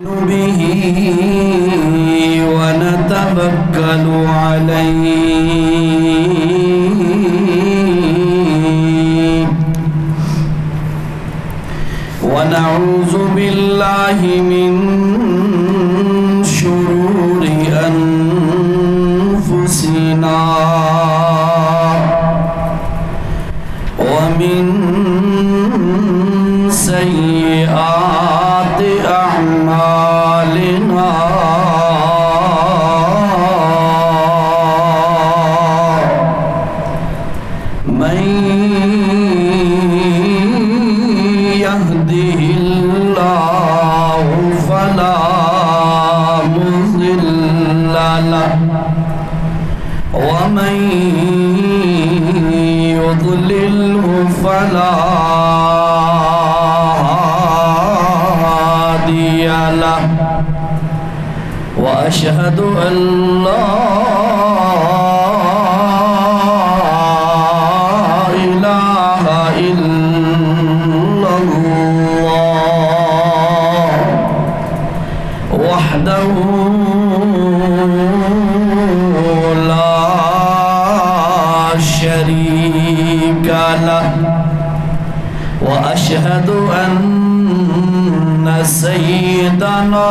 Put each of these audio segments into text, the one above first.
به ونتوكل عليه ونعوذ بالله من شرور أنفسنا ومن سيئات أعمالنا من يهده الله فلا مضل له ومن يضلله فلا هادي له وأشهد أن لا إله إلا الله وحده لا شريك له وأشهد أن سيدنا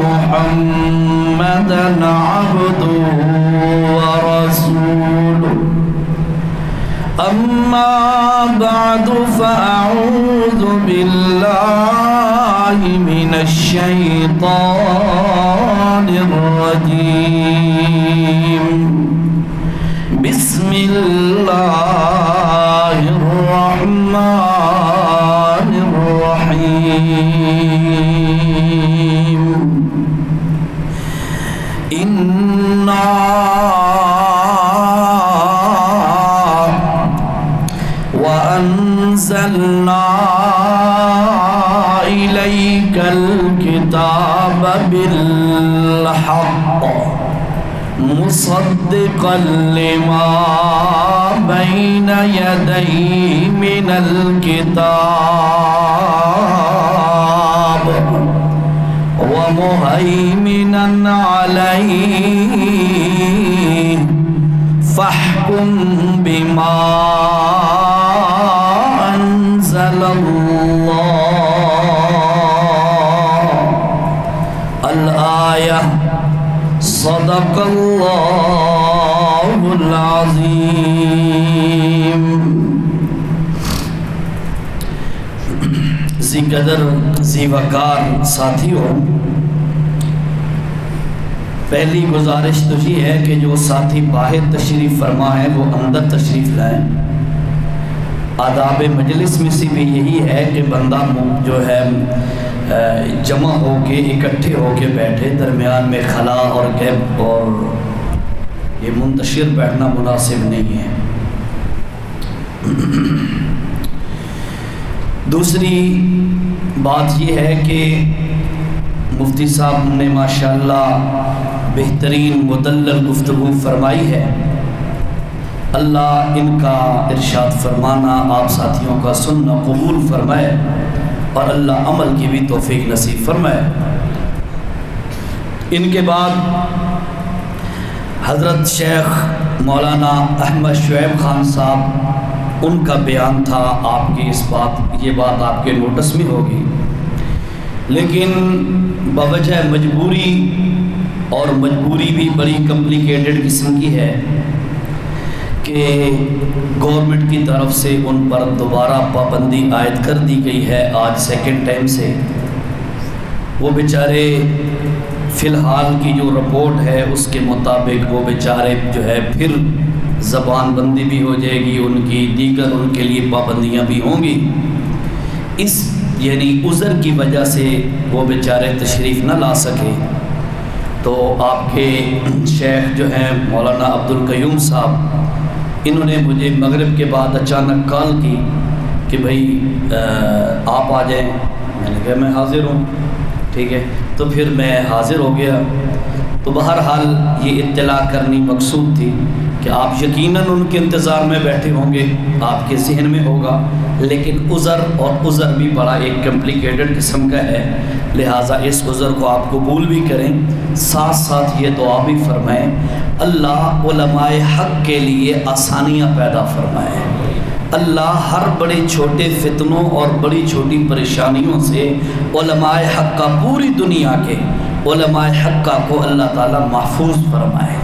محمدًا عبده ورسوله أما بعد فأعوذ بالله من الشيطان الرجيم بسم الله الرحمن الرحيم إنا وأنزلنا إليك الكتاب بالحق مصدقا لما بين يديه من الكتاب ومهيمنا عليه فاحكم بما أنزل الله الآية صدق الله العظيم ذی قدر ذی وقار ساتھیوں، پہلی گزارش تو یہ ہے کہ جو ساتھی باہر تشریف فرما ہے وہ اندر تشریف لائیں۔ آداب مجلس میں سے بھی یہی ہے کہ بندہ جو ہے جمع ہو کے اکٹھے ہو کے بیٹھے، درمیان میں خلا اور گیپ اور یہ منتشر بیٹھنا مناسب نہیں ہے۔ دوسری بات یہ ہے کہ مفتی صاحب نے ماشاءاللہ بہترین مدلل گفتگو فرمائی ہے۔ اللہ ان کا ارشاد فرمانا آپ ساتھیوں کا سننا قبول فرمائے اور اللہ عمل کی بھی توفیق نصیب فرمائے۔ ان کے بعد حضرت شیخ مولانا احمد شعیب خان صاحب، ان کا بیان تھا، آپ کی یہ بات آپ کے نوٹس میں ہوگی، لیکن بوجہ مجبوری، اور مجبوری بھی بڑی کمپلیکیٹڈ قسم کی ہے کہ گورنمنٹ کی طرف سے ان پر دوبارہ پابندی عائد کر دی گئی ہے آج سیکنڈ ٹائم سے۔ وہ بیچارے فی الحال کی جو رپورٹ ہے اس کے مطابق وہ بیچارے جو ہے پھر زبان بندی بھی ہو جائے گی ان کی، دیگر ان کے لیے پابندیاں بھی ہوں گی۔ اس یعنی عذر کی وجہ سے وہ بیچارے تشریف نہ لا سکے، تو آپ کے شیخ جو ہیں مولانا عبدالقیوم صاحب، انہوں نے مجھے مغرب کے بعد اچانک کال کی کہ بھائی آپ آ جائیں۔ میں نے کہا میں حاضر ہوں، ٹھیک ہے، تو پھر میں حاضر ہو گیا۔ تو بہرحال یہ اطلاع کرنی مقصود تھی کہ آپ یقیناً ان کے انتظار میں بیٹھے ہوں گے، آپ کے ذہن میں ہوگا، لیکن عذر اور عذر بھی بڑا ایک کمپلیکیٹڈ قسم کا ہے، لہٰذا اس عذر کو آپ قبول بھی کریں، ساتھ ساتھ یہ دعا بھی فرمائیں اللہ علماء حق کے لیے آسانیاں پیدا فرمائیں، اللہ ہر بڑے چھوٹے فتنوں اور بڑی چھوٹی پریشانیوں سے علماء حق کا، پوری دنیا کے علماء حق کا کو اللہ تعالیٰ محفوظ فرمائے۔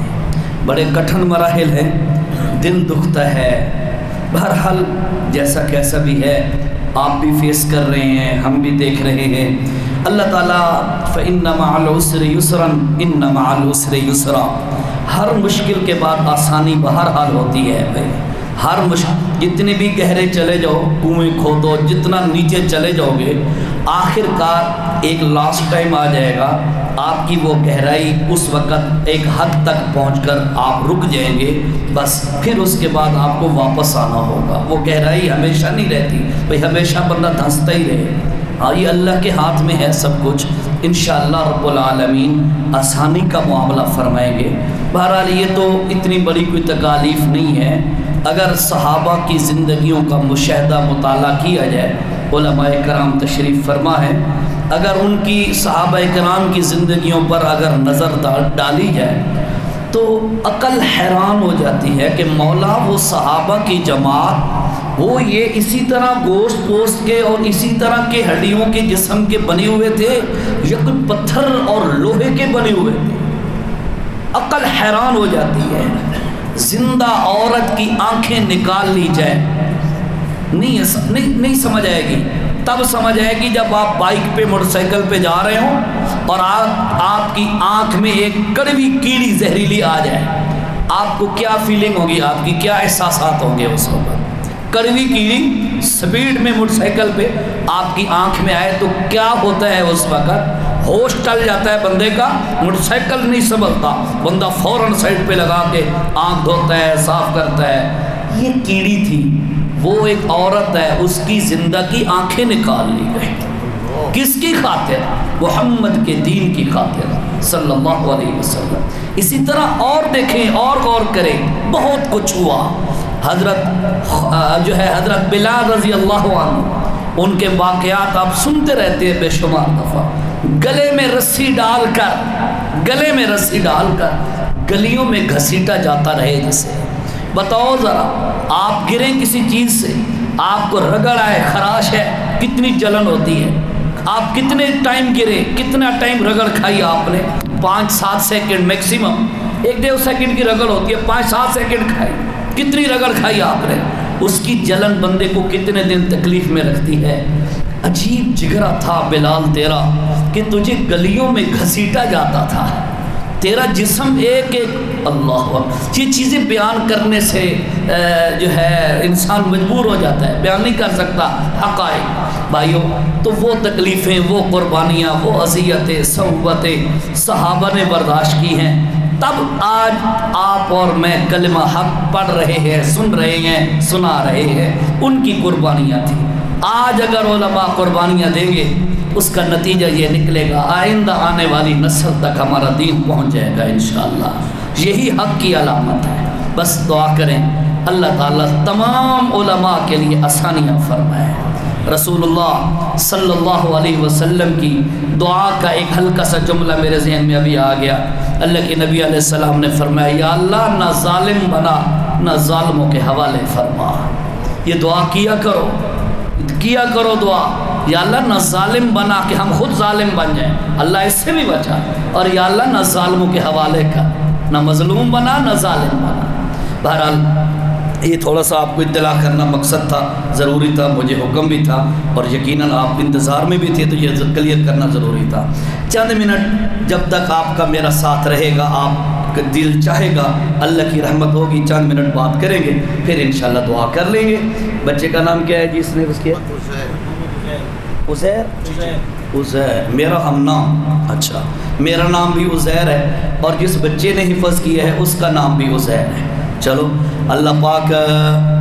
بڑے کٹھن مراحل ہیں، دل دکھتا ہے، بہرحال جیسا کیسا بھی ہے آپ بھی فیس کر رہے ہیں، ہم بھی دیکھ رہے ہیں۔ اللہ تعالیٰ فَإِنَّ مَعَ الْعُسْرِ يُسْرًا إِنَّ مَعَ الْعُسْرِ يُسْرًا، ہر مشکل کے بعد آسانی بہرحال ہوتی ہے بھائی، ہر مشکل، جتنے بھی گہرے چلے جاؤ، کنویں کھودو، جتنا نیچے چلے جاؤ گے، آخر کار ایک لاسٹ ٹائم آ جائے گا، آپ کی وہ گہرائی اس وقت ایک حد تک پہنچ کر آپ رک جائیں گے، بس پھر اس کے بعد آپ کو واپس آنا ہوگا۔ وہ گہرائی ہمیشہ نہیں رہتی بھئی، ہمیشہ بندہ دھنستا ہی رہے، ہاں یہ اللہ کے ہاتھ میں ہے سب کچھ، انشاءاللہ رب العالمین آسانی کا معاملہ فرمائیں گے۔ بہرحال یہ تو اتنی بڑی کوئی تکالیف نہیں ہے، اگر صحابہ کی زندگیوں کا مشاہدہ مطالعہ کیا جائے، علماء کرام تشریف فرما ہے، اگر ان کی صحابہ کرام کی زندگیوں پر اگر نظر ڈالی جائے تو عقل حیران ہو جاتی ہے کہ مولا وہ صحابہ کی جماعت، وہ یہ اسی طرح گوشت پوست کے اور اسی طرح کے ہڈیوں کے جسم کے بنے ہوئے تھے یا کوئی پتھر اور لوہے کے بنے ہوئے تھے؟ عقل حیران ہو جاتی ہے۔ زندہ عورت کی آنکھیں نکال لی جائے نہیں سمجھ آئے گی، تب سمجھ آئے گی جب آپ بائک پہ موٹر سائیکل پہ جا رہے ہوں اور آپ کی آنکھ میں ایک کڑوی کیڑی زہریلی آ جائے، آپ کو کیا فیلنگ ہوگی، آپ کی کیا احساسات ہوں گے اس وقت؟ کڑوی کیڑی سپیڈ میں موٹر سائیکل پہ آپ کی آنکھ میں آئے تو کیا ہوتا ہے اس وقت؟ ہوش ٹل جاتا ہے بندے کا، موٹر سائیکل نہیں سنبھلتا، بندہ فوراً سائڈ پہ لگا کے آنکھ دھوتا ہے، صاف کرتا ہے۔ یہ کیڑی تھی، وہ ایک عورت ہے، اس کی زندگی آنکھیں نکال لی گئی، کس کی خاطر؟ محمد کے دین کی خاطر صلی اللہ علیہ وسلم۔ اسی طرح اور دیکھیں اور غور کریں، بہت کچھ ہوا۔ حضرت بلال رضی اللہ عنہ، ان کے واقعات آپ سنتے رہتے ہیں بے شمار دفعہ، گلے میں رسی ڈال کر گلیوں میں گھسیٹا جاتا رہے جسے۔ بتاؤ ذرا، آپ گریں کسی چیز سے، آپ کو رگڑ آئے، خراش ہے، کتنی جلن ہوتی ہے؟ آپ کتنے ٹائم گرے، کتنا ٹائم رگڑ کھائی آپ نے؟ 5-7 سیکنڈ میکسیمم، 1-1.5 سیکنڈ کی رگڑ ہوتی ہے، 5-7 سیکنڈ کھائی، کتنی رگڑ کھائی آپ نے؟ اس کی جلن بندے کو کتنے دن تکلیف میں رکھتی ہے۔ عجیب جگرا تھا بلال تیرا کہ تجھے گلیوں میں گھسیٹا جاتا تھا، تیرا جسم ایک اللہ، یہ چیزیں بیان کرنے سے جو ہے انسان مجبور ہو جاتا ہے، بیان نہیں کر سکتا حقائق بھائیوں۔ تو وہ تکلیفیں، وہ قربانیاں، وہ اذیتیں، صحبتیں صحابہ نے برداشت کی ہیں، تب آج آپ اور میں کلمہ حق پڑھ رہے ہیں، سن رہے ہیں، سنا رہے ہیں، ان کی قربانیاں تھیں۔ آج اگر علماء قربانیاں دیں گے، اس کا نتیجہ یہ نکلے گا آئندہ آنے والی نسل تک ہمارا دین پہنچ جائے گا انشاءاللہ۔ یہی حق کی علامت ہے۔ بس دعا کریں اللہ تعالیٰ تمام علماء کے لیے آسانیاں فرمائے۔ رسول اللہ صلی اللہ علیہ وسلم کی دعا کا ایک ہلکا سا جملہ میرے ذہن میں ابھی آ گیا۔ اللہ کے نبی علیہ السلام نے فرمایا، یا اللہ نہ ظالم بنا نہ ظالموں کے حوالے فرما۔ یہ دعا کیا کرو دعا، یا اللہ نہ ظالم بنا کہ ہم خود ظالم بن جائیں، اللہ اس سے بھی بچا، اور یا اللہ نہ ظالموں کے حوالے کر، نہ مظلوم بنا نہ ظالم بنا۔ بہرحال یہ تھوڑا سا آپ کو اطلاع کرنا مقصد تھا، ضروری تھا، مجھے حکم بھی تھا، اور یقیناً آپ انتظار میں بھی تھے تو یہ کلیئر کرنا ضروری تھا۔ چند منٹ جب تک آپ کا میرا ساتھ رہے گا، آپ کا دل چاہے گا، اللہ کی رحمت ہوگی، چند منٹ بات کریں گے، پھر انشاءاللہ دعا کر لیں گے۔ بچے کا نام کیا ہے جی اس نے اس کیا؟ عزیر، میرا ہم نام، اچھا میرا نام بھی عزیر ہے، اور جس بچے نے حفظ کیا ہے اس کا نام بھی عزیر ہے۔ چلو اللہ پاک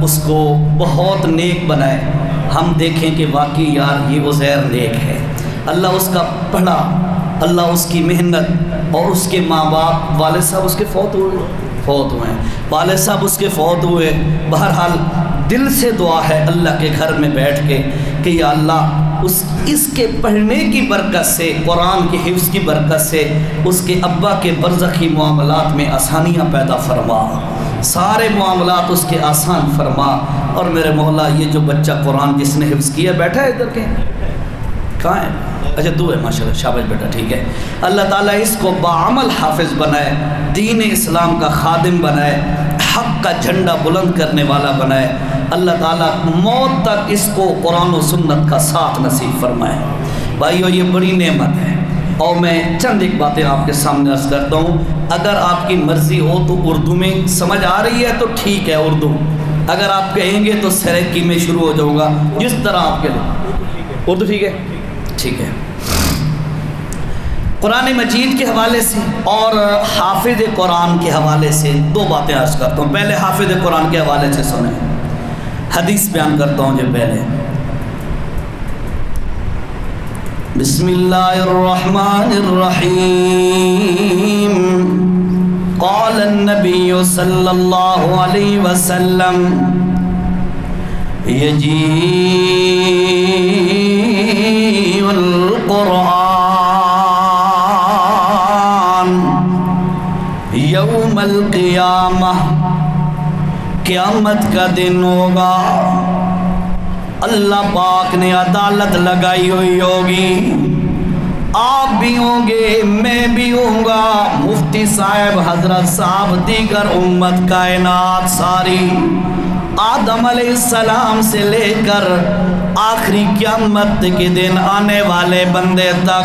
اس کو بہت نیک بنائے، ہم دیکھیں کہ واقعی یار یہ عزیر نیک ہے، اللہ اس کا پڑھا، اللہ اس کی محنت، اور اس کے ماں باپ، والد صاحب اس کے فوت ہوئے ہیں، والد صاحب اس کے فوت ہوئے۔ بہرحال دل سے دعا ہے اللہ کے گھر میں بیٹھ کے کہ یا اللہ اس کے پڑھنے کی برکت سے، قرآن کے حفظ کی برکت سے اس کے ابا کے برزخی معاملات میں آسانیاں پیدا فرما، سارے معاملات اس کے آسان فرما۔ اور میرے مولا یہ جو بچہ قرآن جس نے حفظ کیا بیٹھا ہے ادھر کے، کہاں ہے؟ اچھا دو ہے، ماشاءاللہ، شاباش بیٹا، ٹھیک ہے۔ اللہ تعالیٰ اس کو بعمل حافظ بنائے، دین اسلام کا خادم بنائے، حق کا جھنڈا بلند کرنے والا بنائے۔ اللہ تعالیٰ موت تک اس کو قرآن و سنت کا ساتھ نصیب فرمائے۔ بھائیو یہ بڑی نعمت ہے، اور میں چند ایک باتیں آپ کے سامنے عرض کرتا ہوں۔ اگر آپ کی مرضی ہو تو اردو میں سمجھ آ رہی ہے تو ٹھیک ہے اردو، اگر آپ کہیں گے تو سریکی میں شروع ہو جاؤں گا، جس طرح آپ کے لئے اردو ٹھیک ہے؟ ٹھیک ہے۔ قرآن مجید کے حوالے سے اور حافظ قرآن کے حوالے سے دو باتیں عرض کرتا ہوں۔ پہلے حافظ قرآن کے حوالے سے سنیں، حدیث بیان کرتا ہوں جو پہلے۔ بسم اللہ الرحمن الرحیم، قال النبی صلی اللہ علیہ وسلم یجیء القرآن یوم القیامہ، قیامت کا دن ہوگا، اللہ پاک نے عدالت لگائی ہوئی ہوگی، آپ بھی ہوں گے، میں بھی ہوں گا، مفتی صاحب، حضرت صاحب، دیگر امت، کائنات ساری، آدم علیہ السلام سے لے کر آخری قیامت کے دن آنے والے بندے تک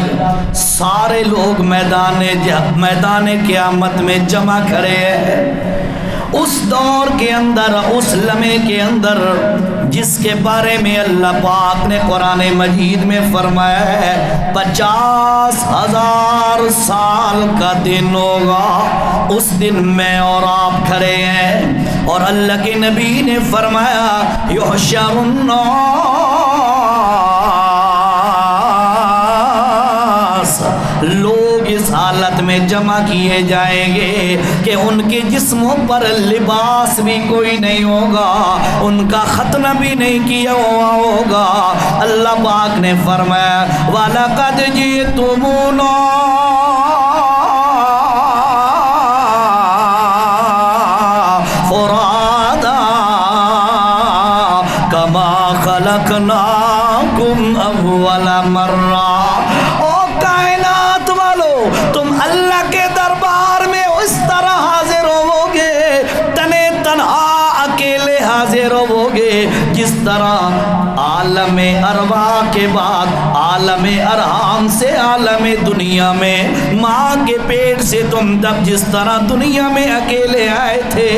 سارے لوگ میدان قیامت میں جمع کھڑے ہیں۔ اس دور کے اندر، اس لمحے کے اندر جس کے بارے میں اللہ پاک نے قرآن مجید میں فرمایا ہے 50,000 سال کا دن ہوگا، اس دن میں اور آپ کھڑے ہیں، اور اللہ کے نبی نے فرمایا یحشر الناس، لوگ اس حالت میں جمع کیے جائیں گے کہ ان کے جسموں پر لباس بھی کوئی نہیں ہوگا، ان کا ختنہ بھی نہیں کیا ہوا ہوگا۔ اللہ پاک نے فرمایا وَلَقَدْ جِئْتُمُونَا فُرَادًا كَمَا خَلَقْنَاكُمْ أَوَّلَ مَرَّةٍ۔ تم اللہ کے دربار میں اس طرح حاضر ہو گے، تنے تنہا اکیلے حاضر ہو گے، جس طرح عالم ارواح کے بعد عالم ارحام سے عالم دنیا میں، ماں کے پیٹ سے تم تب جس طرح دنیا میں اکیلے آئے تھے،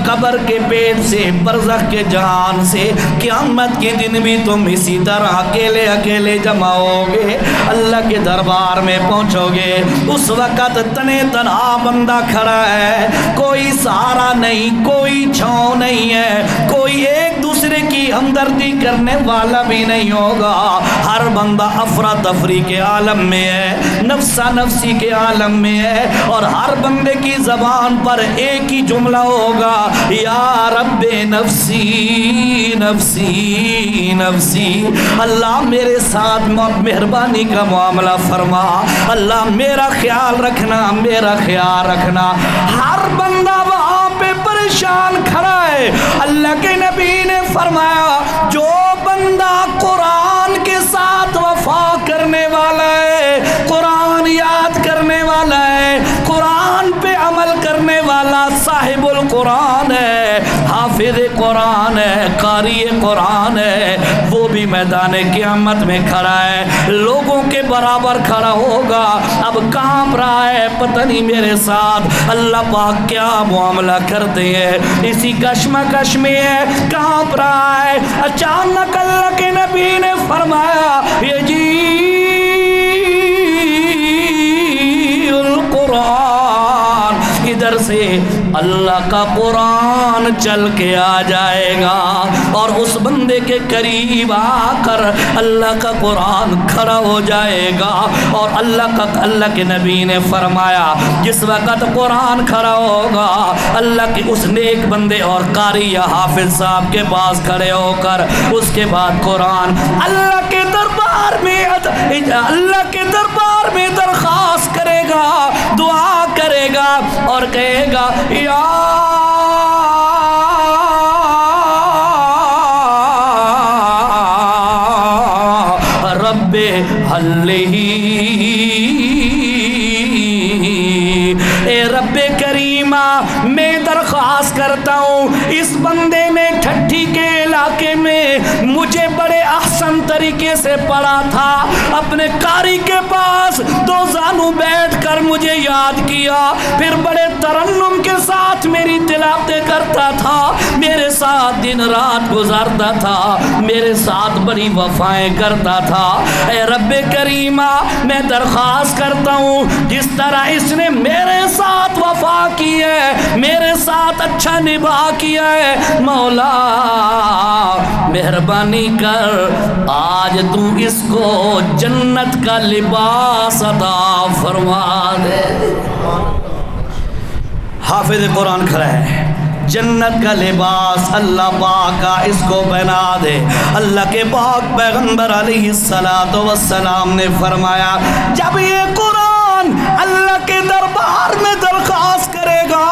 قبر کے پیٹ سے، برزخ کے جہان سے، قیامت کے دن بھی تم اسی طرح اکیلے اکیلے جمع ہوگے، اللہ کے دربار میں پہنچو گے۔ اس وقت تنے تنہا بندہ کھڑا ہے، کوئی سہارا نہیں، کوئی چھاؤں نہیں ہے، کوئی ایک دوسرے کی ہمدردی کرنے والا بھی نہیں ہوگا، ہر بندہ افراتفری کے عالم میں ہے، نفسا نفسی کے عالم میں ہے، اور ہر بندے کی زبان پر ایک ہی جملہ ہوگا یا رب نفسی نفسی نفسی، اللہ میرے ساتھ مہربانی کا معاملہ فرما، اللہ میرا خیال رکھنا، میرا خیال رکھنا۔ ہر بندہ وہاں پہ پریشان کھڑا ہے۔ اللہ کے نبی نے فرمایا جو بندہ قرآن کے ساتھ وفا کرنے والا ہے، قرآن یاد کرنے والا ہے، قرآن پہ عمل کرنے والا صاحب القرآن ہے، حافظ قرآن ہے، قاری قرآن ہے، وہ بھی میدان قیامت میں کھڑا ہے، لوگوں کے برابر کھڑا ہوگا۔ اب کانپ رہا ہے، پتہ نہیں میرے ساتھ اللہ پاک کیا معاملہ کرتے ہیں، اسی کشمکش میں ہے، کانپ رہا ہے۔ اچانک اللہ کے نبی نے فرمایا یجیء القرآن، ادھر سے اللہ اللہ کا قرآن چل کے آ جائے گا اور اس بندے کے قریب آ کر اللہ کا قرآن کھڑا ہو جائے گا. اور اللہ کے نبی نے فرمایا جس وقت قرآن کھڑا ہوگا اللہ کے اس نیک بندے اور قاری یا حافظ صاحب کے پاس کھڑے ہو کر اس کے بعد قرآن اللہ کے دربار میں درخواست کرے گا, دعا کرے گا اور کہے گا یا رب حلہی, اے رب کریمہ میں درخواست کرتا ہوں اس بندے نے ٹھٹھی کے علاقے میں مجھے بڑے احسن طریقے سے پڑھا تھا, اپنے قاری کے پاس دو زانو بیٹھ کر مجھے یاد کیا, پھر بڑے ترنم کے ساتھ میری تلاوتیں کرتا تھا, میرے ساتھ دن رات گزارتا تھا, میرے ساتھ بڑی وفائیں کرتا تھا. اے رب کریمہ میں درخواست کرتا ہوں جس طرح اس نے میرے ساتھ وفا کی ہے, میرے ساتھ اچھا نبھا کیا ہے, مولا مہربانی کر آج تو اس کو جنت کا لباس عطا فرما دے. حافظ قرآن کھڑا ہے, جنت کا لباس اللہ پاک کا اس کو پہنا دے. اللہ کے پاک پیغمبر علیہ السلام نے فرمایا جب یہ قرآن اللہ کے دربار میں درخواست کرے گا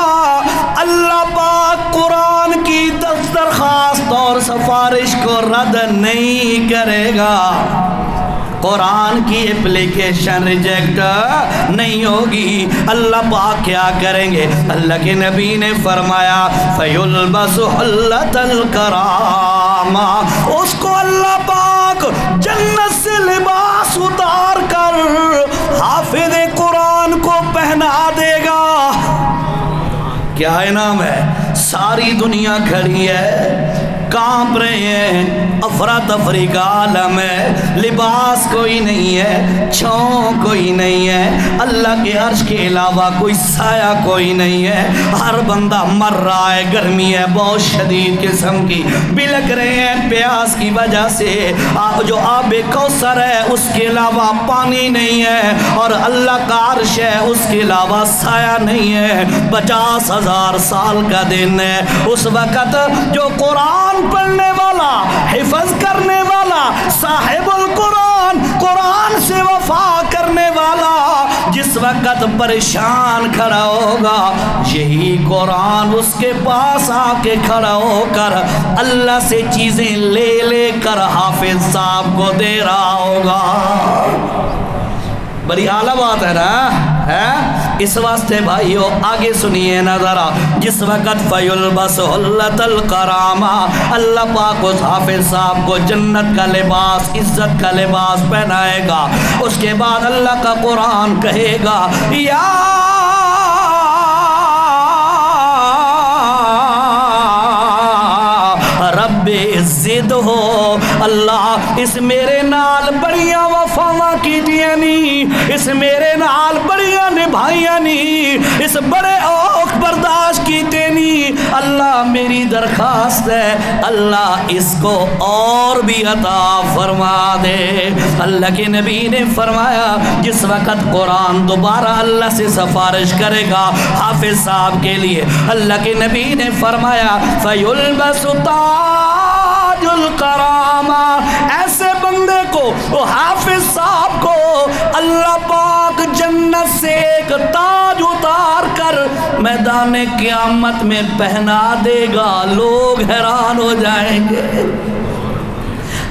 اللہ پاک قرآن کی درخواست اور سفارش کو رد نہیں کرے گا, قرآن کی اپلیکیشن ریجیکٹ نہیں ہوگی. اللہ پاک کیا کریں گے؟ اللہ کے نبی نے فرمایا فَيُلْبَسُ حُلَّةَ الْكَرَامَةِ, اس کو اللہ پاک جنت سے لباس اتار کر حافظ قرآن کو پہنا دے گا. کیا انعام ہے؟ ساری دنیا کھڑی ہے, کانپ رہے ہیں, افراتفری کا عالم ہے, لباس کوئی نہیں ہے, چھاؤں کوئی نہیں ہے, اللہ کے عرش کے علاوہ کوئی سایہ کوئی نہیں ہے, ہر بندہ مر رہا ہے, گرمی ہے بہت شدید قسم کی, بلک رہے ہیں پیاس کی وجہ سے, جو آب کوثر ہے اس کے علاوہ پانی نہیں ہے, اور اللہ کا عرش ہے اس کے علاوہ سایہ نہیں ہے. 50,000 سال کا دن ہے. اس وقت جو قرآن پڑھنے والا, حفظ کرنے والا, صاحب القرآن, قرآن سے وفا کرنے والا جس وقت پریشان کھڑا ہوگا, یہی قرآن اس کے پاس آ کے کھڑا ہو کر اللہ سے چیزیں لے لے کر حافظ صاحب کو دے رہا ہوگا. بڑی اعلیٰ بات ہے نا, ہے اس واسطے بھائیو آگے سنیے نا ذرا. جس وقت فَيُلْبَسُ حُلَّةَ الْكَرَامَةِ, اللہ پاک اس حافظ صاحب کو جنت کا لباس, عزت کا لباس پہنائے گا. اس کے بعد اللہ کا قرآن کہے گا یا رب زد ہو, اللہ اس میرے نال بڑیاں وفاواں کی دیانی, اس میرے نال بڑیاں نبھائیاں نی, اس بڑے اوکھ برداشت کی دینی, اللہ میری درخواست ہے اللہ اس کو اور بھی عطا فرما دے. اللہ کے نبی نے فرمایا جس وقت قرآن دوبارہ اللہ سے سفارش کرے گا حافظ صاحب کے لیے, اللہ کے نبی نے فرمایا فَيُلْبَسُ تاج الکرامہ, ایسے بندے کو, وہ حافظ صاحب کو اللہ پاک جنت سے ایک تاج اتار کر میدان قیامت میں پہنا دے گا. لوگ حیران ہو جائیں گے.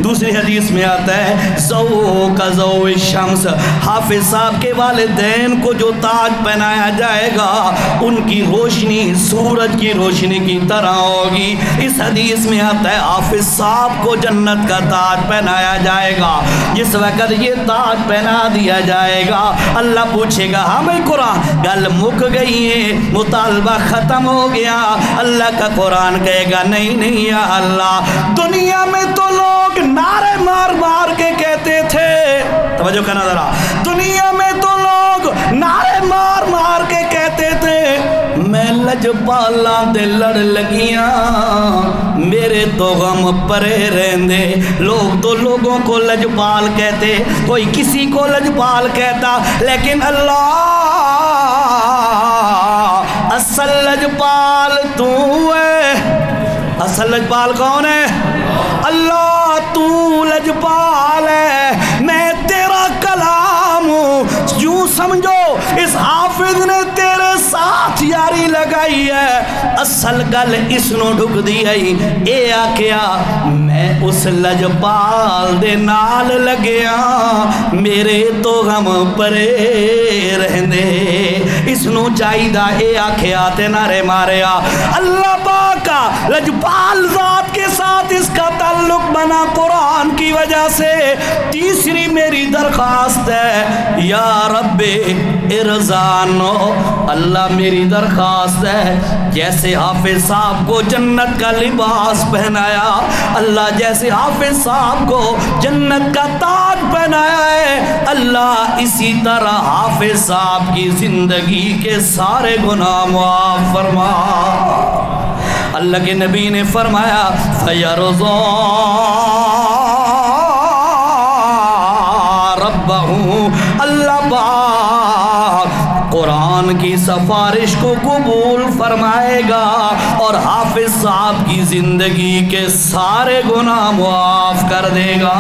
دوسری حدیث میں آتا ہے ضوء کا ضوء الشمس, حافظ صاحب کے والدین کو جو تاج پہنایا جائے گا ان کی روشنی سورج کی روشنی کی طرح ہوگی. اس حدیث میں آتا ہے حافظ صاحب کو جنت کا تاج پہنایا جائے گا. جس وقت یہ تاج پہنا دیا جائے گا اللہ پوچھے گا ہمیں قرآن, گل مک گئی ہے, مطالبہ ختم ہو گیا. اللہ کا قرآن کہے گا نہیں نہیں یا اللہ, دنیا میں تو لوگ نعرے مار مار کے کہتے تھے, توجہ کرنا ذرا, دنیا میں تو لوگ نعرے مار مار کے کہتے تھے میں لجپالاں دے لڑ لگیاں میرے تو غم پرے رہندے لوگ تو لوگوں کو لجپال کہتے کوئی کسی کو لجپال کہتا لیکن اللہ اصل لجپال تو ہے اصل لجپال کون ہے اللہ تو لجپال ہے میں تیرا کلام ہوں یوں سمجھو اس حافظ نے تیرے ساتھ یاری لگائی ہے اصل گل اس نو ڈھک دی ہے اے آکیا میں اس لجپال دے نال لگیا میرے تو غم پرے رہندے اس نو چاہیدہ اے آکیا تے نارے ماریا اللہ پاکا لجپال ذات کے ساتھ اس کا تعلق بنا قرآن کی وجہ سے تیسری میری درخواست ہے یا رب ارزانو اللہ میری درخواست ہے جیسے حافظ صاحب کو جنت کا لباس پہنایا اللہ جیسے حافظ صاحب کو جنت کا تاج پہنایا ہے اللہ اسی طرح حافظ صاحب کی زندگی کے سارے گناہ معاف فرما اللہ کے نبی نے فرمایا فَيَرْضَى رَبَّهُ اللہ پاک قرآن کی سفارش کو قبول فرمائے گا اور حافظ صاحب کی زندگی کے سارے گناہ معاف کر دے گا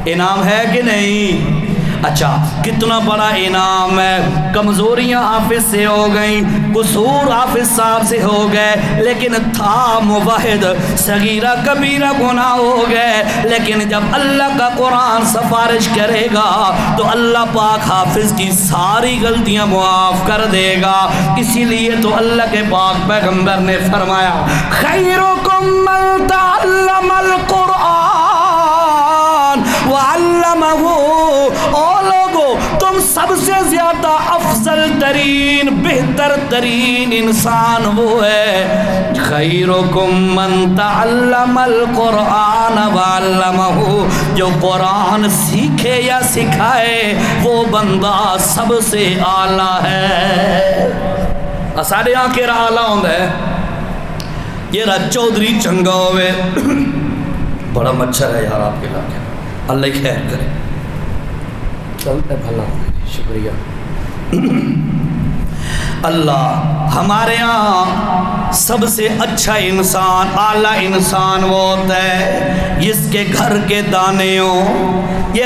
انعام ہے کہ نہیں اچھا کتنا بڑا انعام ہے کمزوریاں حافظ سے ہو گئیں قصور حافظ صاحب سے ہو گئے لیکن تھا موحد صغیرہ کبیرہ گناہ ہو گئے لیکن جب اللہ کا قرآن سفارش کرے گا تو اللہ پاک حافظ کی ساری غلطیاں معاف کر دے گا اسی لیے تو اللہ کے پاک پیغمبر نے فرمایا خیرکم من تعلم القرآن وعلمہ تم سب سے زیادہ افضل ترین بہتر ترین انسان وہ ہے خیرکم من تعلم القرآن وعلمہ جو قرآن سیکھے یا سکھائے وہ بندہ سب سے اعلیٰ ہے سارے آنکھیں رہا اعلیٰ ہوندہ ہے یہ رہ چودری چنگا ہوئے بڑا مچھر ہے یار آپ کے علاقے اللہ خیر کرے چلتے بھلا شکریہ اللہ ہمارے ہاں سب سے اچھا انسان اعلیٰ انسان وہ ہوتا ہے جس کے گھر کے دانے ہوں یہ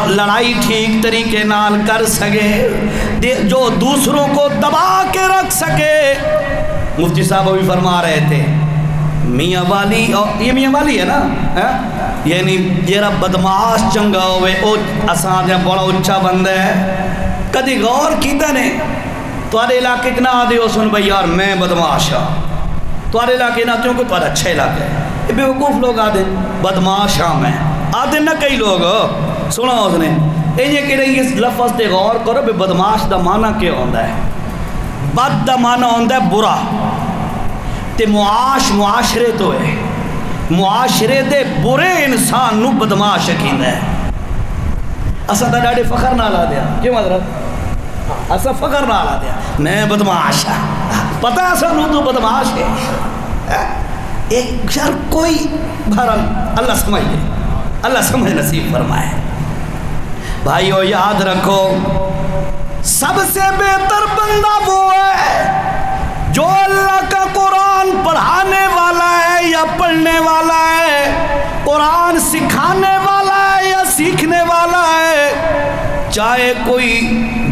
لڑائی ٹھیک طریقے نال کر سکے جو دوسروں کو دبا کے رکھ سکے مفتی صاحب بھی فرما رہے تھے میاں والی یہ میاں والی ہے نا یعنی یہ رب بدماش چنگا ہوئے اساں جہاں بڑا اچھا بندہ ہے کدی غور کیتا نے توارے علاقے کے نہ آدھے ہو سن بھائی یار میں بدماش ہاں توارے علاقے نہ کیونکہ توارے اچھا علاقہ ہے یہ بے وقوف لوگ آدھے بدماش ہاں میں آدھے نہ کئی لوگ سنا اس نے یہ کہ رہی اس لفظ تے غور کرو بے بدماش دا معنی کیا ہوندہ ہے بد دا معنی ہوندہ ہے برا تے معاشرے تو ہے معاشرے دے برے انسان نو بدماش یقین ہے اسا تا ڈاڑے فخر نہ لا دیا کیوں حضرت اسا فخر نہ لا دیا میں بدماش ہاں پتہ اسا نو تو بدماش ہے ایک شر کوئی بہرحال اللہ سمجھ دے اللہ سمجھ نصیب فرمائے بھائیو یاد رکھو سب سے بہتر بندہ وہ ہے جو اللہ کا قرآن پڑھانے والا ہے یا پڑھنے والا ہے قرآن سکھانے والا ہے یا سیکھنے والا ہے چاہے کوئی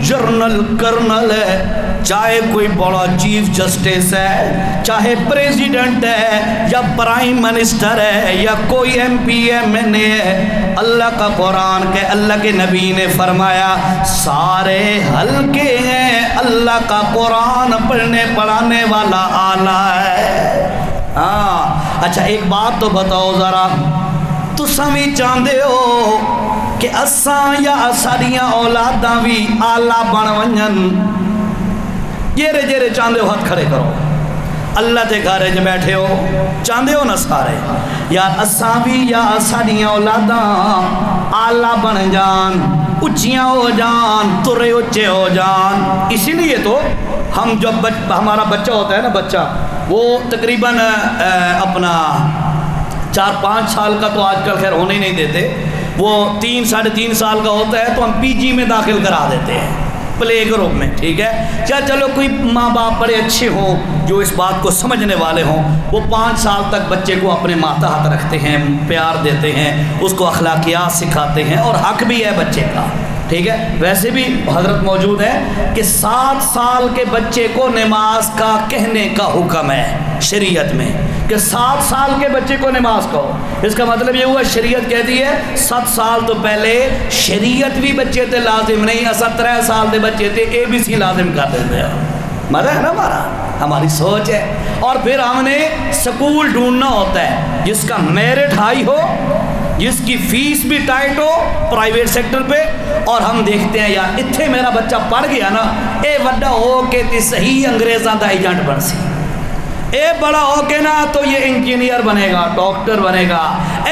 جرنل کرنل ہے چاہے کوئی بڑا چیف جسٹس ہے چاہے پریزیڈنٹ ہے یا پرائم منسٹر ہے یا کوئی ایم پی ایم این اے ہے اللہ کا قرآن کے اللہ کے نبی نے فرمایا سارے ہلکے ہیں اللہ کا قرآن پڑھنے پڑھانے والا اعلیٰ ہے ہاں اچھا ایک بات تو بتاؤ ذرا تو سمی چاندے ہو کہ اساں یا اساریاں اولاداں بھی آلہ بن ونجن جیرے جیرے چاندے ہو ہاتھ کھڑے کرو اللہ تے گھارے جو بیٹھے ہو چاندے ہو نہ سارے یا اساں بھی یا اساریاں اولاداں آلہ بن جان اونچیاں ہو جان، ترے اونچے ہو جان۔ اسی لیے تو ہم جب ہمارا بچہ ہوتا ہے نا، بچہ وہ تقریباً اپنا 4-5 سال کا تو آج کل خیر ہونے ہی نہیں دیتے، وہ 3-3.5 سال کا ہوتا ہے تو ہم پی جی میں داخل کرا دیتے ہیں، پلے گروپ میں، ٹھیک ہے۔ چلو کوئی ماں باپ بڑے اچھے ہوں جو اس بات کو سمجھنے والے ہوں، وہ 5 سال تک بچے کو اپنے ماتحت رکھتے ہیں، پیار دیتے ہیں، اس کو اخلاقیات سکھاتے ہیں، اور حق بھی ہے بچے کا، ٹھیک ہے۔ ویسے بھی حضرت موجود ہے کہ 7 سال کے بچے کو نماز کا کہنے کا حکم ہے شریعت میں، کہ 7 سال کے بچے کو نماز کہو۔ اس کا مطلب یہ ہوا شریعت کہتی ہے 7 سال تو پہلے شریعت بھی بچے تے لازم نہیں، 17 سال دے بچے تے ABC لازم کر دیتے ہیں۔ مزہ ہے نا ہماری سوچ ہے۔ اور پھر ہم نے سکول ڈھونڈنا ہوتا ہے جس کا میرٹ ہائی ہو، جس کی فیس بھی ٹائٹ ہو پرائیویٹ سیکٹر پہ، اور ہم دیکھتے ہیں یار اتھے میرا بچہ پڑھ گیا نا، اے وڈا ہو کے تے صحیح انگریزاں دا ایجنٹ بن سی، اے بڑا ہو کے نا تو یہ انجینئر بنے گا، ڈاکٹر بنے گا،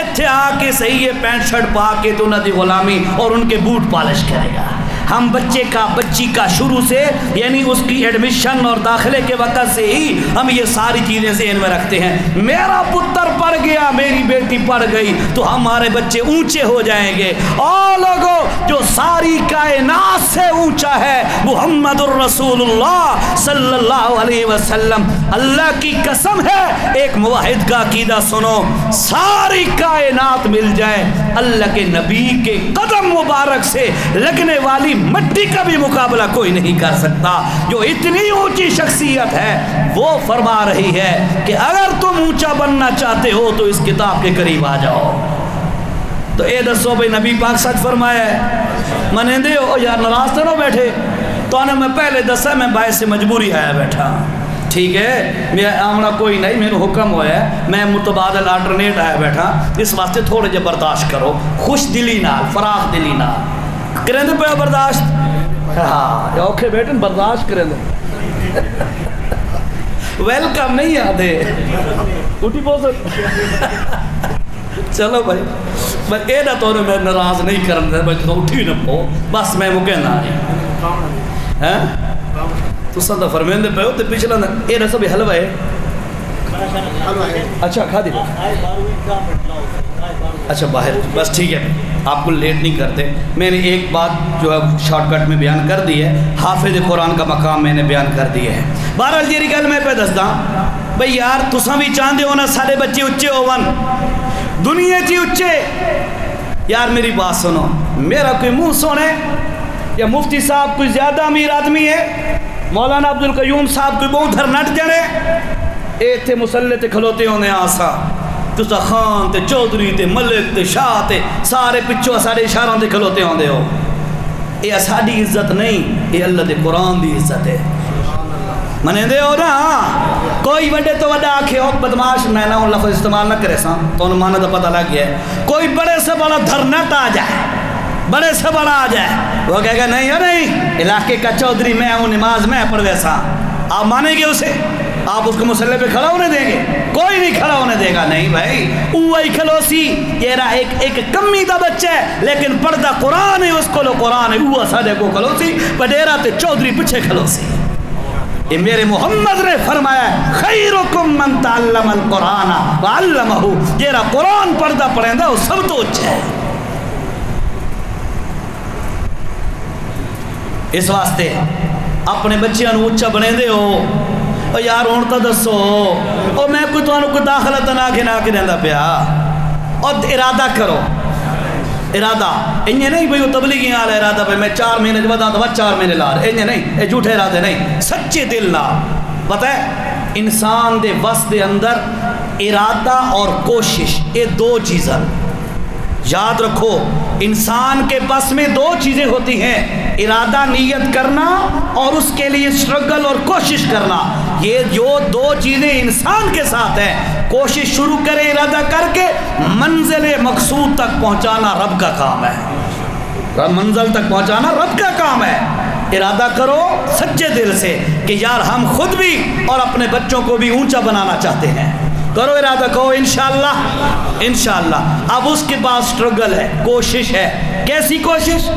اتھے آ کے صحیح یہ پینٹ شرٹ پا کے تو انہوں دی غلامی اور ان کے بوٹ پالش کرے گا۔ ہم بچی کا شروع سے یعنی اس کی ایڈمیشن اور داخلے کے وقت سے ہی ہم یہ ساری چیزیں ذہن میں رکھتے ہیں، میرا پتر پڑھ گیا، میری بیٹی پڑھ گئی تو ہمارے بچے اونچے ہو جائیں گے۔ اور لوگوں جو ساری کائنات سے اونچا ہے محمد الرسول اللہ صلی اللہ علیہ وسلم، اللہ کی قسم ہے ایک موحد کا عقیدہ سنو، ساری کائنات مل جائے اللہ کے نبی کے قدم مبارک سے لگنے والی مٹی کا بھی مقابلہ کوئی نہیں کر سکتا۔ جو اتنی اونچی شخصیت ہے وہ فرما رہی ہے کہ اگر تم اونچا بننا چاہتے ہو تو اس کتاب کے قریب آ جاؤ۔ تو اے دسو بھئی نبی پاک سچ فرمایا ہے، منے دے ہو یار ناراض تو نہ بیٹھے، تو انہیں میں پہلے دسا میں باعث سے مجبوری آیا بیٹھا، ٹھیک ہے، میں آمنا کوئی نہیں، میں نے حکم ہوا ہے، میں متبادل آلٹرنیٹ آیا بیٹھا، اس واسطے تھوڑے جے برداشت کرو، خوش دلی نال، فراخ دلی نال کریں دے پہ برداشت، ہاں اوکے بیٹن برداشت کریں دے، ویلکم نہیں آدھے اٹھی پوزن، چلو بھائی میں اے نہ تو میں ناراض نہیں کرن دے، بھائی تو اٹھی نہ پو، بس میں مکہنا ہے، تو سندہ فرمین دے پہ ہو تے پچھلا نہ اے نہ سب حلوہ ہے، اچھا کھا دی اچھا باہر، بس ٹھیک ہے، آپ کو لیٹ نہیں کرتے۔ میں نے ایک بات جو ہے شارٹ کٹ میں بیان کر دی ہے، حافظ قرآن کا مقام میں نے بیان کر دیا ہے۔ بہرحال یہ گل میں پہ دسدا بھئی یار تساں بھی چاہتے ہو نا سارے بچے اچھے ہون، دنیا چی اچھے، یار میری بات سنو، میرا کوئی منہ سونے یا مفتی صاحب کوئی زیادہ امیر آدمی ہے، مولانا عبدالقیوم صاحب کوئی بہت دھر نٹ جڑے، اے تھے مسلح تے کھلوتے ہونے آسا، تسا خان تے چودری تے ملک تے شاہ تے سارے پچھو سارے اشاروں تے کھلوتے ہوندے ہو، اے ساڑی عزت نہیں، اے اللہ دے قرآن دی عزت ہے، منے دے ہو نا، کوئی وڈے تو وڈا آکھے ہو بدماش، میں نہ ان لفظ استعمال نہ کرے ساں تو انہوں مانا دا پتہ لگ گیا ہے، کوئی بڑے سے بڑا دھرنٹ آ جائے، بڑے سے بڑا آ جائے، وہ کہے گا نہیں ہو نہیں علاقے کا چودری میں ہوں، نماز میں پڑھ ویسا، آپ مانیں گے اسے؟ آپ اس کو مسلح پہ کھڑا ہونے دیں گے؟ کوئی نہیں کھڑا ہونے دے گا، نہیں بھائی اوہی کھلوسی، یہ رہا ایک کمی دا بچہ ہے لیکن پردہ قرآن ہے، اس کو لو قرآن ہے، اوہ سادے کو کھلوسی پڑیرہ تے چودری پچھے کھلوسی۔ یہ میرے محمد نے فرمایا ہے خیرکم من تعلم القرآن وعلمہ، یہ رہا قرآن پردہ پڑھیں دا وہ سب تو اچھا ہے۔ اس واسطے اپنے بچیاں نو اچھا بنے دے ہو، او یار ہون تا دسو، او میں کوئی تو انہوں کو داخلہ تنا کے نہ کے دیندہ پیا، اور ارادہ کرو، ارادہ انہیں نہیں بھئی وہ تبلیغی آل ارادہ پہ میں 4 مہینے جب آتا ہوں 4 مہینے لا رہے، انہیں نہیں، اے جھوٹے ارادے نہیں، سچے دل لا، پتہ ہے انسان دے وس دے اندر ارادہ اور کوشش، یہ 2 چیزیں یاد رکھو، انسان کے پاس میں 2 چیزیں ہوتی ہیں، ارادہ نیت کرنا اور اس کے لیے سٹرگل اور کوشش کرنا، یہ جو 2 چیزیں انسان کے ساتھ ہیں، کوشش شروع کرے ارادہ کر کے، منزل مقصود تک پہنچانا رب کا کام ہے، منزل تک پہنچانا رب کا کام ہے۔ ارادہ کرو سچے دل سے کہ یار ہم خود بھی اور اپنے بچوں کو بھی اونچا بنانا چاہتے ہیں، کرو ارادہ کرو انشاءاللہ انشاءاللہ۔ اب اس کے بعد سٹرگل ہے، کوشش ہے، کیسی کوشش؟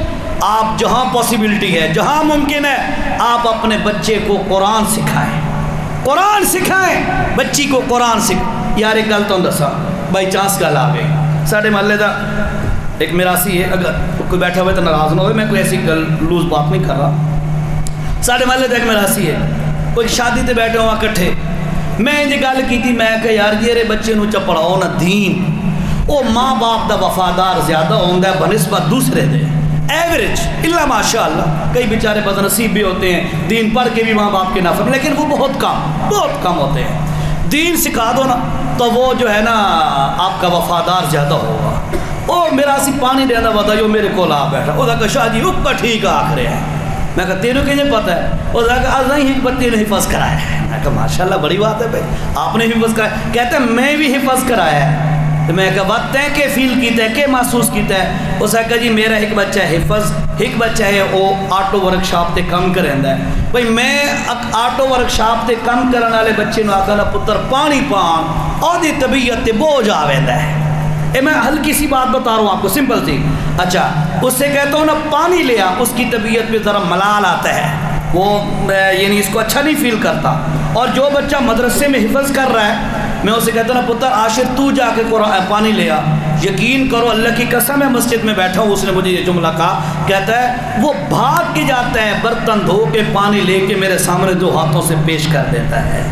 آپ جہاں پاسبلٹی ہے، جہاں ممکن ہے، آپ اپنے بچے کو قرآن سکھائیں، قرآن سکھائیں، بچی کو قرآن یار ایک گل تو دسا بائی چانس گل آ گئی، ساڑھے محلے دا ایک میراسی ہے، اگر کوئی بیٹھا ہوئے تو ناراض نہ ہوئے، میں کوئی ایسی گل لوز بات نہیں کر رہا، ساڑھے محلے دا ایک میراسی ہے، کوئی شادی تے بیٹھے ہوا کٹھے، میں یہ گل کی تھی، میں کہ یار یہ بچے نو چا پڑھاؤ نہ دین، او ماں باپ دا وفادار زیادہ ہوندہ ہے بنسبت دوسرے دے، ایوریج اللہ ماشاءاللہ، کئی بیچارے بد نصیب بھی ہوتے ہیں، دین پڑھ کے بھی ماں باپ کے نافرمان، لیکن وہ بہت کم ہوتے ہیں۔ دین سکھا دو نا تو وہ جو ہے نا آپ کا وفادار زیادہ ہوگا۔ او میرا سی پانی دینا بتا جو میرے کو لا بیٹھا، او دا کہ شاہ جی اوپر ٹھیک آکھ رہے ہیں، میں کہا تینوں کیجے پتہ ہے، او دا کہ آج نہیں بچے نے حفظ کرایا ہے، میں کہا ماشاءاللہ بڑی بات ہے بھائی آپ نے حفظ کرایا، کہتے ہیں میں بھی حفظ کرایا ہے، تو میں کہا وقت ہے کہ فیل کیتا ہے کہ محسوس کیتا ہے، اس نے کہا جی میرا ایک بچہ ہے حفظ، ایک بچہ ہے وہ آٹو ورک شاپ تے کم کریں ہے، بھئی میں آٹو ورک شاپ تے کم کرنے والے بچے نو آکھا نا پتر پانی پان اور دی طبیعت تے بوجھ آویندا ہے، میں ہلکی سی بات بتا رہا ہوں آپ کو سمپل سی، اچھا اس سے کہتا ہوں نا پانی لیا، اس کی طبیعت پہ ذرا ملال آتا ہے، وہ یعنی اس کو اچھا نہیں فیل کرتا، اور جو بچہ مدرسے میں حفظ کر رہا ہے میں اسے کہتا ہوں نا پتر عاشر تو جا کے پانی لیا، یقین کرو اللہ کی قسم ہے مسجد میں بیٹھا ہوں، اس نے مجھے یہ جملہ کہا، کہتا ہے وہ بھاگ کے جاتا ہے برتن دھو کے پانی لے کے میرے سامنے دو ہاتھوں سے پیش کر دیتا ہے،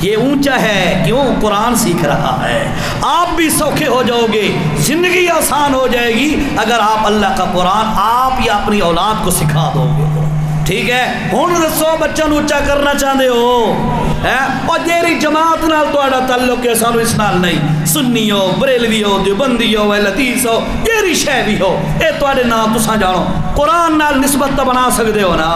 یہ اونچا ہے، کیوں؟ قرآن سیکھ رہا ہے۔ آپ بھی سوکھے ہو جاؤ گے، زندگی آسان ہو جائے گی اگر آپ اللہ کا قرآن آپ یا اپنی اولاد کو سکھا دو گے، ٹھیک ہے؟ ہن دسو بچہ نو اونچا کرنا چاہتے ہو اور جیری جماعت نال تہاڈا تعلق ہے سانو اس نال نہیں، سنی ہو، بریلوی ہو، دیوبندی ہو، حدیث ہو، جیری شے بھی ہو، اے تہاڈے نام تساں جانو، قرآن نال نسبت تو بنا سکتے ہو نا،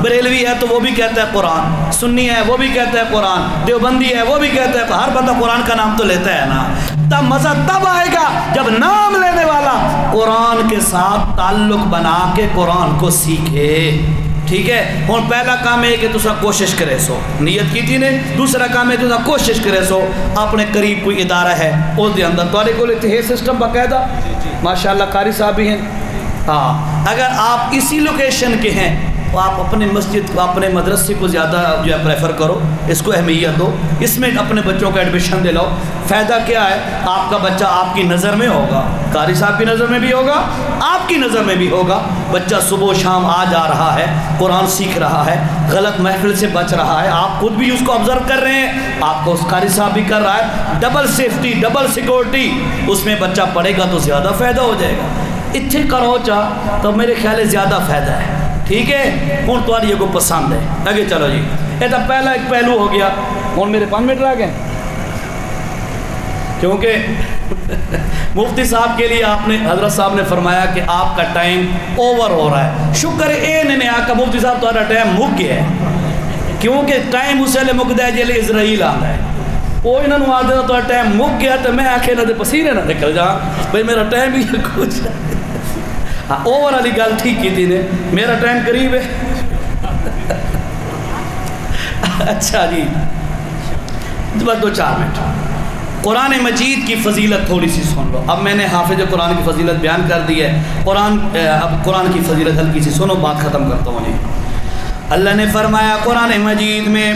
بریلوی ہے تو وہ بھی کہتا ہے قرآن، سنی ہے وہ بھی کہتا ہے قرآن، دیوبندی ہے وہ بھی کہتا ہے، ہر بندہ قرآن کا نام تو لیتا ہے نا، تب مزہ تب آئے گا جب نام لینے والا قرآن کے ساتھ تعلق بنا کے قرآن کو سیکھے، ٹھیک ہے؟ اور پہلا کام ہے کہ تسا کوشش کرے سو، نیت کی تھی نے، دوسرا کام ہے تسا کوشش کرے سو، اپنے قریب کوئی ادارہ ہے اس دے اندر تھوڑے کو لیتے ہیں سسٹم باقاعدہ، ماشاءاللہ قاری صاحب بھی ہیں، ہاں اگر آپ اسی لوکیشن کے ہیں تو آپ اپنے مسجد کو اپنے مدرسے کو زیادہ جو ہے پریفر کرو، اس کو اہمیت دو، اس میں اپنے بچوں کا ایڈمیشن دے لو، فائدہ کیا ہے؟ آپ کا بچہ آپ کی نظر میں ہوگا، قاری صاحب کی نظر میں بھی ہوگا، آپ کی نظر میں بھی ہوگا، بچہ صبح و شام آ جا رہا ہے، قرآن سیکھ رہا ہے، غلط محفل سے بچ رہا ہے، آپ خود بھی اس کو آبزرو کر رہے ہیں، آپ کو قاری صاحب بھی کر رہا ہے، ڈبل سیفٹی ڈبل سیکورٹی، اس میں بچہ پڑھے گا تو زیادہ فائدہ ہو جائے گا، اتھے کرو چاہ تو میرے خیال ہے زیادہ فائدہ ہے، ٹھیک ہے؟ ہوں تمہاری یہ کو پسند ہے، آگے چلو جی، یہ تو پہلا ایک پہلو ہو گیا، ہوں میرے 5 منٹ رہ گئے، کیونکہ مفتی صاحب کے لیے آپ نے حضرت صاحب نے فرمایا کہ آپ کا ٹائم اوور ہو رہا ہے، شکر اے نے آکا مفتی صاحب تمہارا ٹائم مک گیا ہے، کیونکہ ٹائم اس ویلے مکدا ہے جیلے اسرائیل آتا ہے، وہ انہوں نے آدھا تو ٹائم مک گیا تو میں آکھے نہ دے پسینے نہ نکل جا، بھئی میرا ٹائم بھی کچھ ہاں اوور والی گل ٹھیک کی تھی نے، میرا ٹائم قریب ہے، اچھا جی بس 2-4 منٹ، قرآن مجید کی فضیلت تھوڑی سی سن لو، اب میں نے حافظ قرآن کی فضیلت بیان کر دی ہے، اب قرآن کی فضیلت ہلکی سی سنو، بات ختم کرتا ہوں جی۔ اللہ نے فرمایا قرآن مجید میں،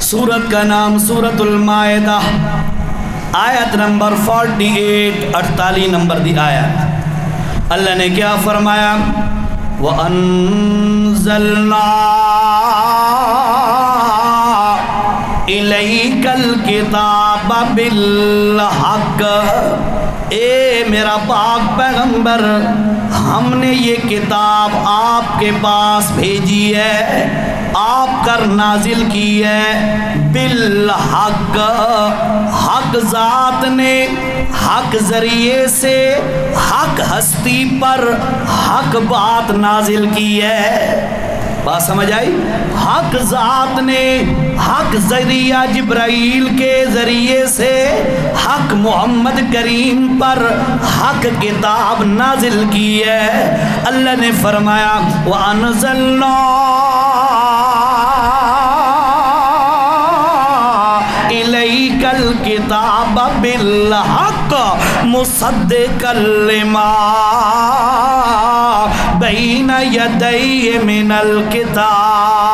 سورت کا نام سورت المائدہ، آیت نمبر 48، 48 نمبر دی آیت، اللہ نے کیا فرمایا؟ وَأَنزَلْنَا إِلَيْكَ الْكِتَابَ بِالْحَقِّ، اے میرا پاک پیغمبر ہم نے یہ کتاب آپ کے پاس بھیجی ہے، آپ کر نازل کی ہے، بالحق، حق ذات نے حق ذریعے سے حق ہستی پر حق بات نازل کی ہے، بات سمجھ آئی؟ حق ذات نے حق ذریعہ جبرائیل کے ذریعے سے حق محمد کریم پر حق کتاب نازل کی ہے، اللہ نے فرمایا وَأَنزَلْنَا إِلَيْكَ الْكِتَابَ الکتاب بالحق مصدقا لما بین یدیہ من الکتاب۔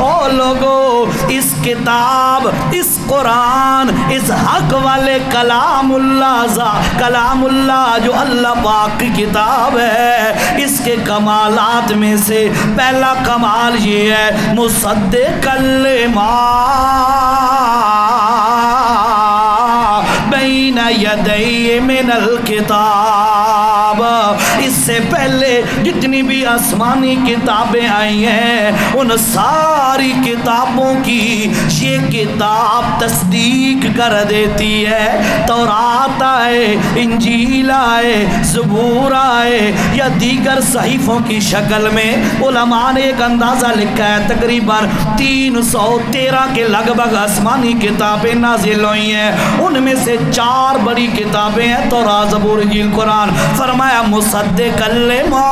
او لوگو اس کتاب، اس قرآن، اس حق والے کلام اللہ جو اللہ پاک کی کتاب ہے، اس کے کمالات میں سے پہلا کمال یہ ہے مصدق لما بین یدیہ من الکتاب۔ اس سے پہلے جتنی بھی آسمانی کتابیں آئی ہیں ان ساری کتابوں کی یہ کتاب تصدیق کر دیتی ہے۔ تورات آئے، انجیل آئے، زبور آئے یا دیگر صحیفوں کی شکل میں، علماء نے ایک اندازہ لکھا ہے تقریباً 313 کے لگ بھگ آسمانی کتابیں نازل ہوئی ہیں۔ ان میں سے 4 بڑی کتابیں ہیں، تورات، زبور، انجیل، قرآن۔ فرمایا مصدق لما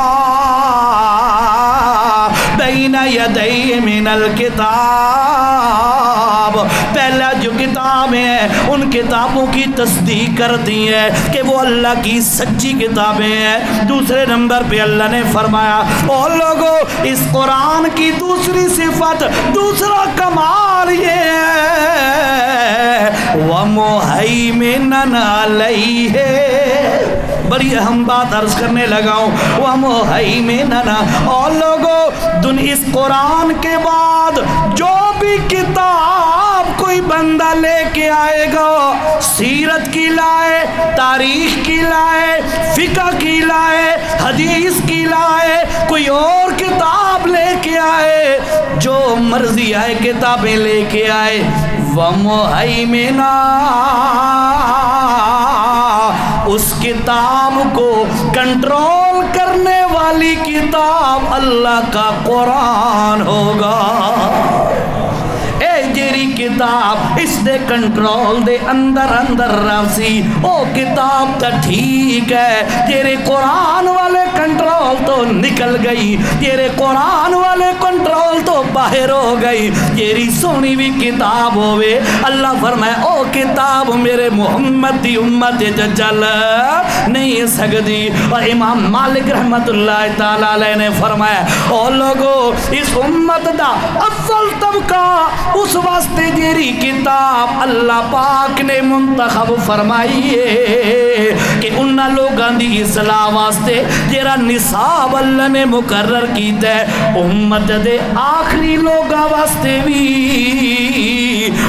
بین یدیہ من الکتاب، پہلا جو کتابیں ہیں ان کتابوں کی تصدیق کرتی ہیں کہ وہ اللہ کی سچی کتابیں ہیں۔ دوسرے نمبر پہ اللہ نے فرمایا او لوگو اس قرآن کی دوسری صفت، دوسرا کمال یہ ہے وَمُحَيْمِنًا عَلَيْهِ، بڑی اہم بات عرض کرنے لگا ہوں، وَمُحَيْمِنًا، اور لوگو اس قرآن کے بعد جو بھی کتاب کوئی بندہ لے کے آئے گا، سیرت کی لائے، تاریخ کی لائے، فقہ کی لائے، حدیث کی لائے، کوئی اور کتاب لے کے آئے، جو مرضی آئے کتابیں لے کے آئے، وَمُحَيْمِنًا، اس کتاب کو کنٹرول کرنے والی کتاب اللہ کا قرآن ہوگا۔ اے جیری کتاب اس دے کنٹرول دے اندر راسی، او کتاب تا ٹھیک ہے، تیرے قرآن والے کنٹرول تو نکل گئی، تیرے قرآن والے کنٹرول تو باہر ہو گئی، تیری سونی بھی کتاب ہوئے۔ اللہ فرمائے او کتاب میرے محمد دی امت چل نہیں سکتی۔ اور امام مالک رحمت اللہ تعالیٰ علیہ نے فرمایا او لوگو اس امت دا افضل طبقہ اس واسطے جیری کتاب اللہ پاک نے منتخب فرمائی ہے کہ انہاں لوگاں دی اصلاح واسطے جیرا نصاب اللہ نے مقرر کیتا ہے، امت دے آخری لوگاں واسطے بھی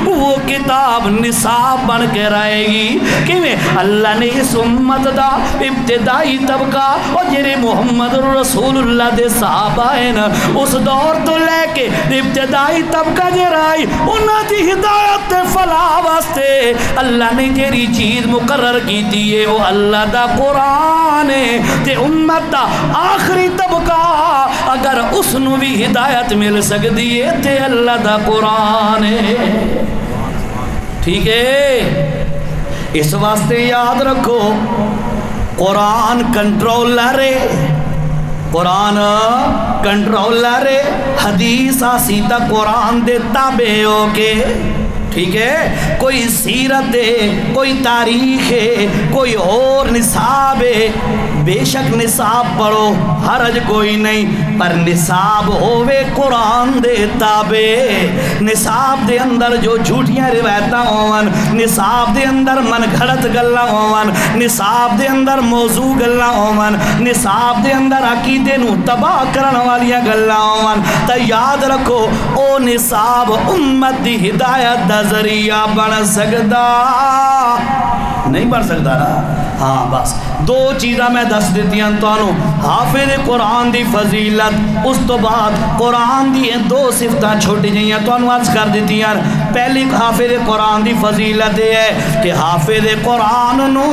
وہ کتاب نصاب بن کے رہے گی۔ کہ اللہ نے اس امت دا ابتدائی طبقہ اور جیرے محمد رسول اللہ دے صحابہ ہیں نا، اس دور تو لے کے ابتدائی طبقہ جرائی انہاں دی ہدایت فلاح واسطے اللہ نے جیری چیز مقرر کی دیئے وہ اللہ دا قرآن ہے۔ تے امت دا آخری طبقہ اگر اس نو بھی ہدایت مل سکتی ہے تے اللہ دا قرآن ہے۔ ٹھیک ہے، اس واسطے یاد رکھو قرآن کنٹرولر ہے، قرآن کنٹرولر ہے، حدیث آسیدہ قرآن دے تابع ہو کے، ٹھیک ہے، کوئی سیرت ہے، کوئی تاریخ ہے، کوئی اور نصاب ہے، بے شک نصاب پڑھو حرج کوئی نہیں، پر نصاب ہوئے قرآن دے تابع، نصاب دے اندر جو جھوٹیاں روایتاں ہوون، نصاب دے اندر من گھڑت گلاں ہوون، نصاب دے اندر موضوع گلاں ہوون، نصاب دے اندر عقیدے نو تباہ کرن والیاں گلاں ہوون، تے یاد رکھو او نصاب امت دی ہدایت دا ذریعہ بن سکتا نہیں، بن سکتا نا۔ ہاں بس دو چیزاں میں دس دیتی ہیں تو حافظ قرآن دی فضیلت، اس تو بعد قرآن دی دو صفتاں چھوٹی جائیں تو عرض کر دیتی ہیں۔ پہلی حافظ قرآن دی فضیلت ہے کہ حافظ قرآن نو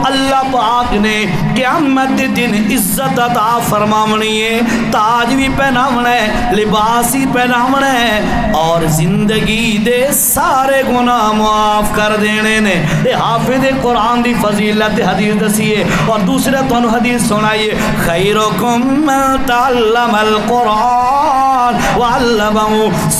اللہ پاک نے قیامت دے دن عزت عطا فرماونی ہے، تاج بھی پہناونا ہے، لباس ہی پہناونا ہے، اور زندگی دے سارے گناہ معاف کر دینے نے۔ یہ حافظ قرآن دی فضیلت حدیث دسیے، اور دوسرے تو حدیث سنائیے، خیرکم من تعلم القرآن وعلمہ،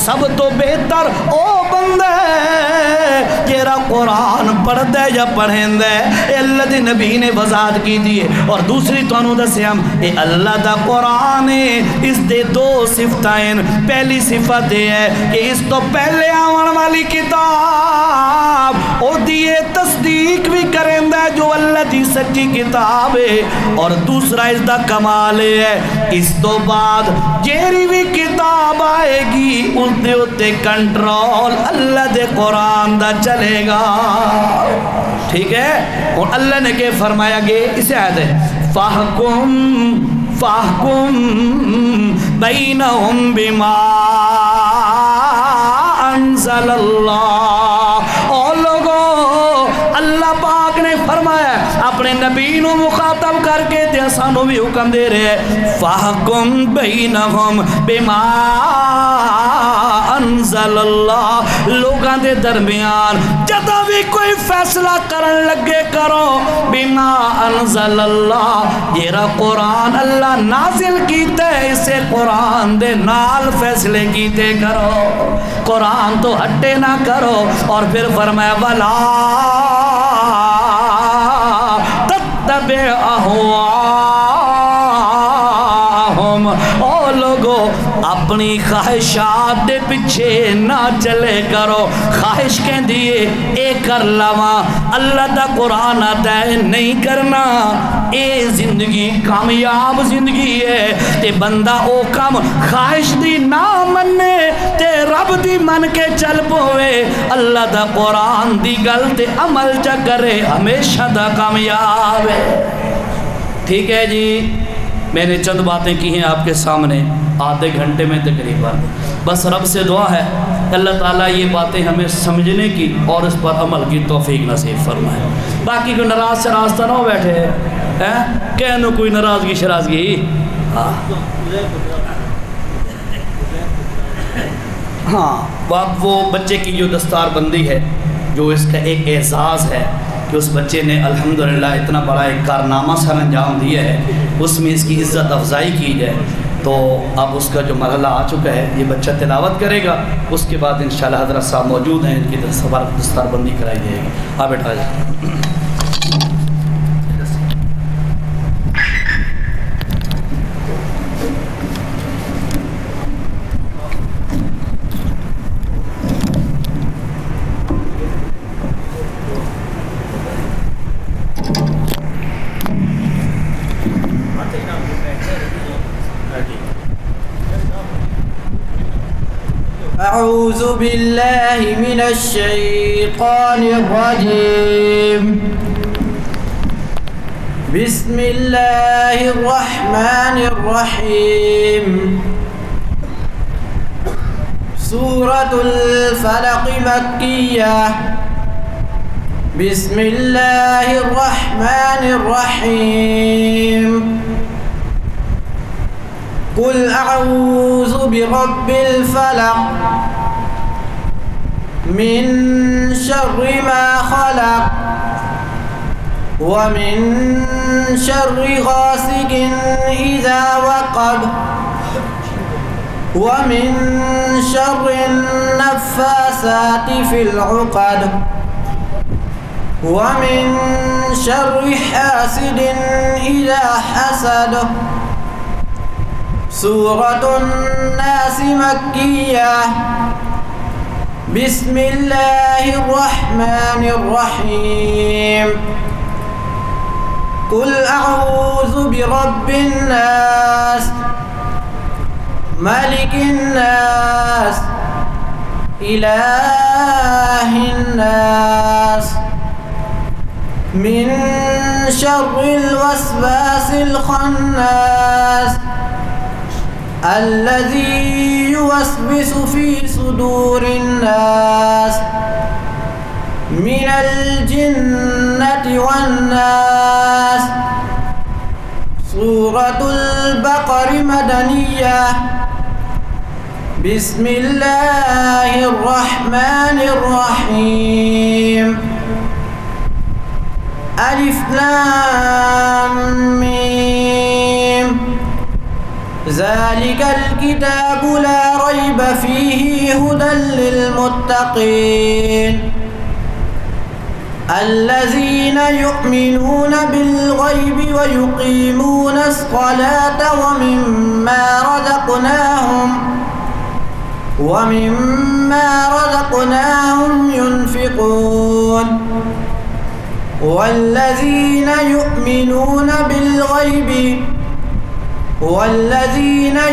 سب تو بہتر او بندہ ہے جیرا قرآن پڑھ دے یا پڑھیں دے، اے اللہ دے نبی نے وضاحت کی دیئے۔ اور دوسری تو انہوں دے سے ہم اے اللہ دا قرآن ہے، اس دے دو صفتائیں، پہلی صفت ہے کہ اس تو پہلے آون والی کتاب او دیئے تصدیق بھی کریں دے جو اللہ دی سچی کتاب ہے، اور دوسرا اس دا کمال ہے اس تو بعد جیری بھی کتاب آئے گی اس دے اتے کنٹرول اللہ دے قرآن دا چلے گا، ٹھیک ہے۔ اور اللہ نے کہ فرمایا گے، اسے آیت ہے فَحْكُمْ بَيْنَهُمْ بِمَا أَنزَلَ اللَّهُ۔ اور لوگوں اللہ پاک نے فرمایا اپنے نبی نو مخاطب کر کے تے سانو بھی حکم دے رہے ہیں فَحْكُمْ بَيْنَهُمْ بِمَا انزل اللہ، لوگاں دے درمیان جدہ بھی کوئی فیصلہ کرن لگے کرو بما انزل اللہ، جیرا قرآن اللہ نازل کیتے اسے قرآن دے نال فیصلے کیتے کرو، قرآن تو ہٹے نہ کرو۔ اور پھر فرمایا وَلَا تَتَّبِعْ أَهْوَاءَهُمْ، او لوگو اپنی خواہشات دے پیچھے نہ چلے کرو، خواہش کہن دیئے اے کر لواں، اللہ دا قرآن آتا ہے نہیں کرنا، اے زندگی کامیاب زندگی ہے، تے بندہ او کم خواہش دی نہ مننے تے رب دی من کے چل پوے، اللہ دا قرآن دی گل تے عمل چا کرے، ہمیشہ دا کامیاب ہے۔ ٹھیک ہے جی، میں نے چند باتیں کی ہیں آپ کے سامنے آدھے گھنٹے میں تقریباً، بس رب سے دعا ہے اللہ تعالیٰ یہ باتیں ہمیں سمجھنے کی اور اس پر عمل کی توفیق نصیب فرمائے۔ باقی کوئی ناراض سے راستہ نہ ہو بیٹھے ہیں کہنو کوئی ناراضگی شرازگی، ہاں وہ بچے کی جو دستار بندی ہے، جو اس کا ایک اعزاز ہے کہ اس بچے نے الحمدللہ اتنا بڑا ایک کارنامہ سر انجام دیا ہے، اس میں اس کی عزت افزائی کی جائے، تو اب اس کا جو مرحلہ آ چکا ہے یہ بچہ تلاوت کرے گا، اس کے بعد انشاءاللہ حضرت صاحب موجود ہیں، ان کی دستار بندی کرائی جائے گی۔ آپ بیٹھا جائیں۔ أعوذ بالله من الشيطان الرجيم، بسم الله الرحمن الرحيم، سورة الفلق مكية، بسم الله الرحمن الرحيم، قل أعوذ برب الفلق من شر ما خلق ومن شر غاسق إذا وقب ومن شر النفاثات في العقد ومن شر حاسد إذا حسد۔ سورة الناس مكية، بسم الله الرحمن الرحيم، قل أعوذ برب الناس ملك الناس إله الناس من شر الوسواس الخناس الذي يوسوس في صدور الناس من الجنة والناس۔ سورة البقر مدنية. بسم الله الرحمن الرحيم. ألف لام ميم. ذلك الكتاب لا ريب فيه هدى للمتقين الذين يؤمنون بالغيب ويقيمون الصلاة ومما رزقناهم ينفقون. والذين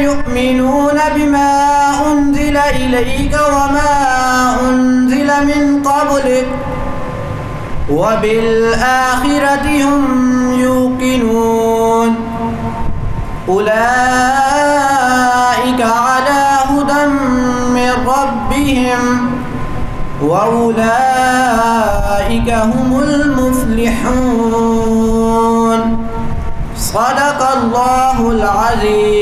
يؤمنون بما أنزل إليك وما أنزل من قبلك وبالآخرة هم يوقنون. أولئك على هدى من ربهم وأولئك هم المفلحون. صدق الله العظيم.